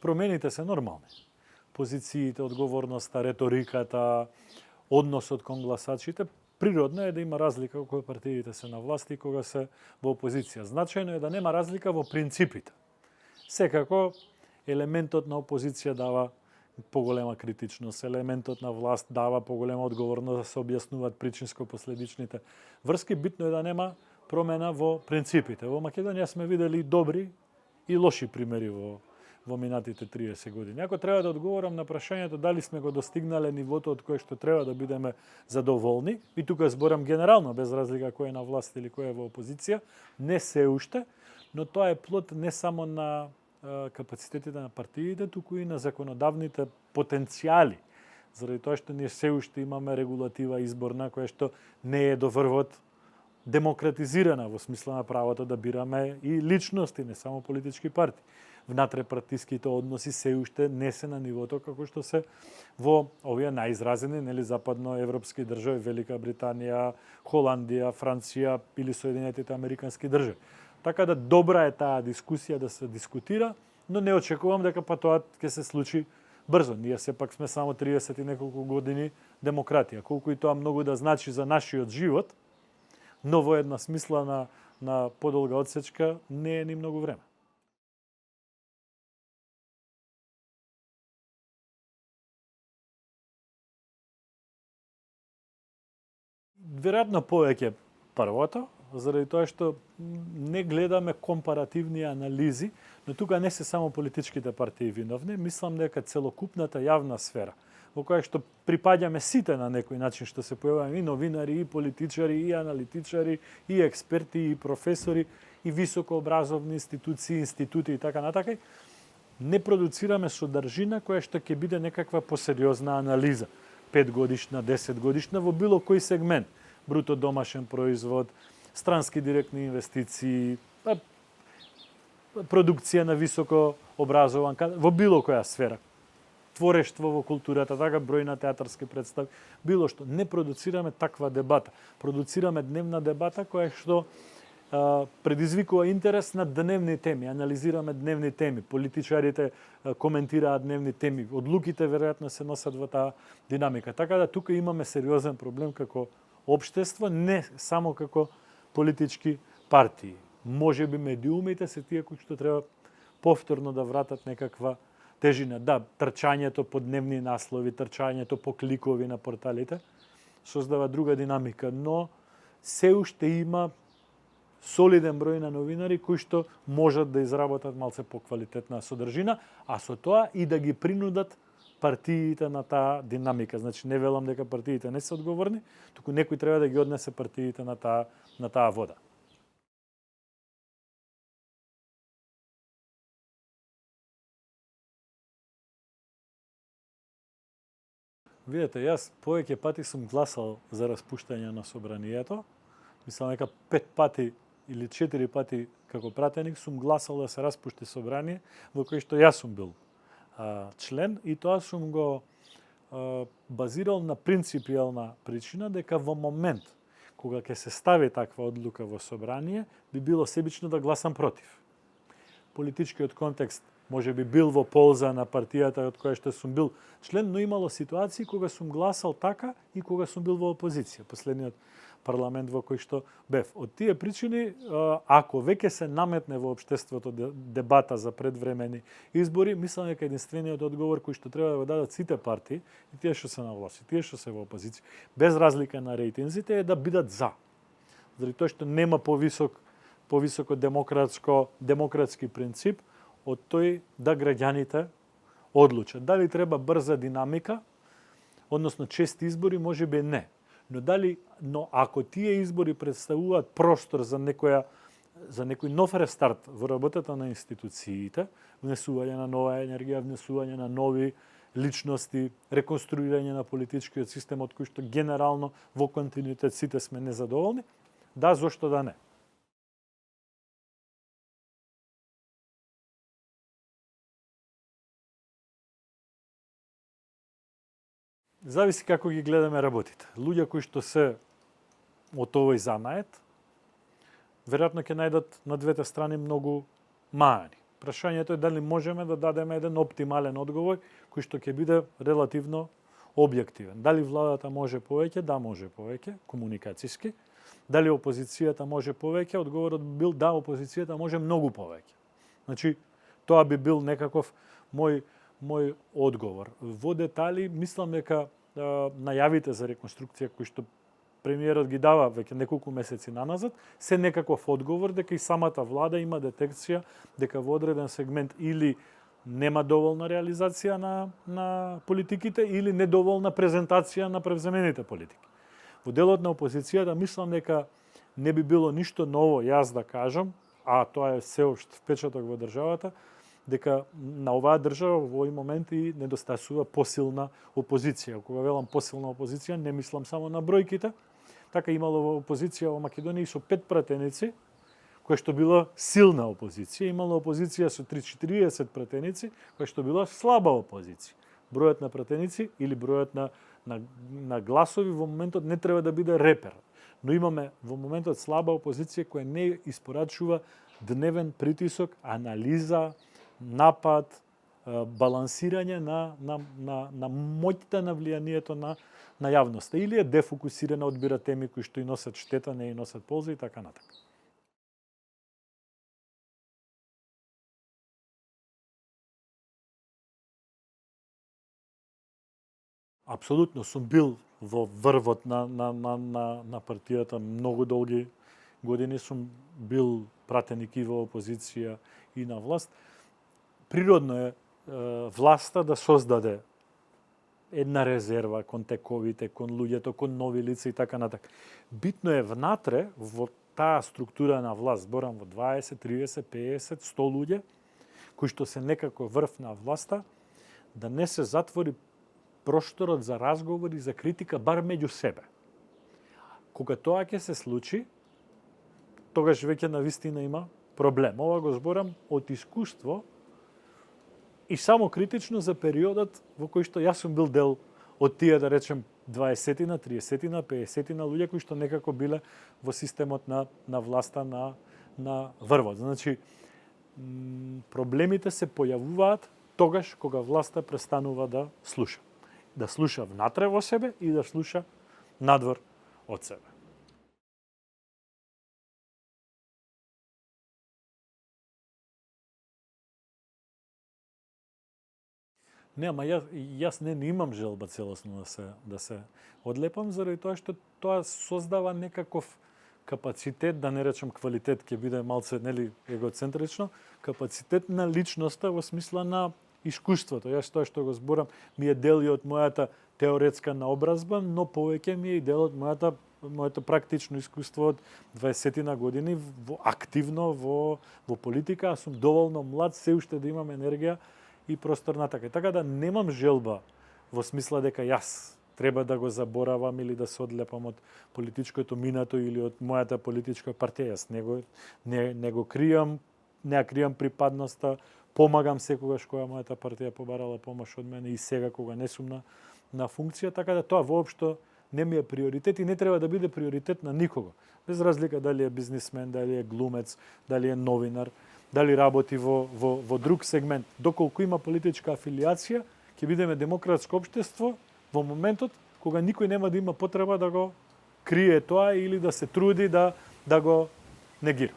Промените се нормални. Позициите, одговорноста, реториката, односот кон гласачите, природно е да има разлика кога партиите се на власт и кога се во опозиција. Значајно е да нема разлика во принципите. Секако, елементот на опозиција дава поголема критичност, елементот на власт дава поголема одговорност да се објаснуваат причинско-последичните врски. Битно е да нема промена во принципите. Во Македонија сме видели добри и лоши примери во минатите 30 години. Ако треба да одговорам на прашањето дали сме го достигнале нивото од кое што треба да бидеме задоволни, и тука зборам генерално, без разлика кој е на власт или кој е во опозиција, не се уште, но тоа е плод не само на капацитетите на партиите, туку и на законодавните потенцијали. Заради тоа што ние се уште имаме регулатива изборна која што не е до врвот демократизирана во смисла на правото да бираме и личности, не само политички партии. Внатре-партиските односи се уште не се на нивото како што се во овие најизразени, нели, западноевропски држави, Велика Британија, Холандија, Франција или Соединетите Американски држави. Така да добра е таа дискусија да се дискутира, но не очекувам дека па тоа ќе се случи брзо. Ние сепак сме само 30 и неколку години демократија. Колку и тоа многу да значи за нашиот живот, но во една смисла на подолга одсечка не е ни многу време. Веројатно повеќе првото, заради тоа што не гледаме компаративни анализи, но тука не се само политичките партии виновни, мислам дека целокупната јавна сфера, во која што припаѓаме сите на некој начин, што се појаваме и новинари, и политичари, и аналитичари, и експерти, и професори, и високообразовни институции, институти и така натака, не продуцираме содржина која што ќе биде некаква посериозна анализа, 5 годишна, 10 годишна, во било кој сегмент, бруто домашен производ, странски директни инвестиции, продукција на високо образован, во било која сфера, творештво во културата, така бројна театарски представи, било што. Не продуцираме таква дебата. Продуцираме дневна дебата која што предизвикува интерес на дневни теми. Анализираме дневни теми. Политичарите коментираат дневни теми. Одлуките веројатно се носат во таа динамика. Така да тука имаме сериозен проблем како општество, не само како политички партии. Може би медиумите се тие кои што треба повторно да вратат некаква тежина. Да, трчањето по дневни наслови, трчањето по кликови на порталите создава друга динамика, но се уште има солиден број на новинари кои што можат да изработат малце поквалитетна содржина, а со тоа и да ги принудат партиите на таа динамика. Значи не велам дека партиите не се одговорни, туку некој треба да ги однесе партиите на таа вода. Видете, јас повеќе пати сум гласал за распуштање на собранието. Мислам дека 5 пати или 4 пати како пратеник сум гласал да се распушти собрание во кој што јас сум бил член, и тоа сум го базирал на принципијална причина дека во момент кога ќе се стави таква одлука во собрание, би било себично да гласам против. Политичкиот контекст може би бил во полза на партијата од која што сум бил член, но имало ситуации кога сум гласал така и кога сум бил во опозиција. Последниот парламент во кој што бев. Од тие причини, ако веќе се наметне во општеството дебата за предвремени избори, мислам дека единствениот одговор кој што треба да го дадат сите партии, и тие што се на власт, и тие што се во опозиција, без разлика на рейтинзите, е да бидат за. Заради тоа што нема повисоко демократски принцип од тој да граѓаните одлучат. Дали треба брза динамика, односно чести избори, може би не. Но ако тие избори представуваат простор за некој нов рестарт во работата на институциите, внесување на нова енергија, внесување на нови личности, реконструирање на политичкиот систем, од кој што генерално во континуитет сите сме незадоволни, да, зошто да не? Зависи како ги гледаме работите. Луѓе кои што се од овој занает, веројатно ќе најдат на двете страни многу маани. Прашањето е дали можеме да дадеме еден оптимален одговор кој што ќе биде релативно објективен. Дали владата може повеќе? Да, може повеќе, комуникацијски. Дали опозицијата може повеќе? Одговорот бил да, опозицијата може многу повеќе. Значи, тоа би бил некаков мој одговор. Во детали, мислам дека најавите за реконструкција кои што премиерот ги дава веќе неколку месеци наназад, се некаков одговор дека и самата влада има детекција дека во одреден сегмент или нема доволна реализација на политиките или недоволна презентација на превземените политики. Во делот на опозицијата мислам дека не би било ништо ново јас да кажам, а тоа е сеопшт впечаток во државата, дека на оваа држава во овој момент и недостасува посилна опозиција. Кога велам посилна опозиција, не мислам само на бројките. Така имало опозиција во Македонија и со 5 пратеници, која што била силна опозиција, имало опозиција со 30-40 пратеници, која што била слаба опозиција. Бројот на пратеници или бројот на гласови во моментот не треба да биде репер. Но имаме во моментот слаба опозиција која не испорачува дневен притисок, анализа, напад, балансирање на моќта на влијанието на јавноста. Или е дефокусирана, одбира теми кои што и носат штета, не и носат полза и така натака. Апсолутно сум бил во врвот на партијата многу долги години, сум бил пратеник и во опозиција и на власт. Природно е власта да создаде една резерва кон тековите, кон луѓето, кон нови лица и така натака. Битно е внатре во таа структура на власт, зборам во 20, 30, 50, 100 луѓе, кои што се некако врв на власта, да не се затвори просторот за разговор и за критика бар меѓу себе. Кога тоа ќе се случи, тогаш веќе навистина има проблем. Ова го зборам од искуство и само критично за периодот во кој што јас сум бил дел од тие, да речем, 20-тина, 30-тина, 50-тина луѓе кои што некако биле во системот на власта на врвот. Значи, проблемите се појавуваат тогаш кога власта престанува да слуша. Да слуша внатре во себе и да слуша надвор од себе. Не, ама јас не имам желба целосно да се одлепам, заради тоа што тоа создава некаков капацитет, да не речем квалитет, ќе биде малце егоцентрично, капацитет на личноста во смисла на искуството. Јас тоа што го зборам ми е дел и од мојата теоретска наобразба, но повеќе ми е и дел од моето практично искуство од 20-тина години активно во политика. Аз сум доволно млад се уште да имам енергија и простор на така. Така да немам желба во смисла дека јас треба да го заборавам или да се одлепам од политичкото минато или од мојата политичка партија. Јас не го кријам, не ја кријам припадноста, помагам секогаш кога мојата партија побарала помош од мене и сега кога не сум на функција, така да тоа воопшто не ми е приоритет и не треба да биде приоритет на никого. Без разлика дали е бизнисмен, дали е глумец, дали е новинар, дали работи во друг сегмент. Доколку има политичка афилијација, ќе бидеме демократско општество во моментот кога никој нема да има потреба да го крие тоа или да се труди да го негира.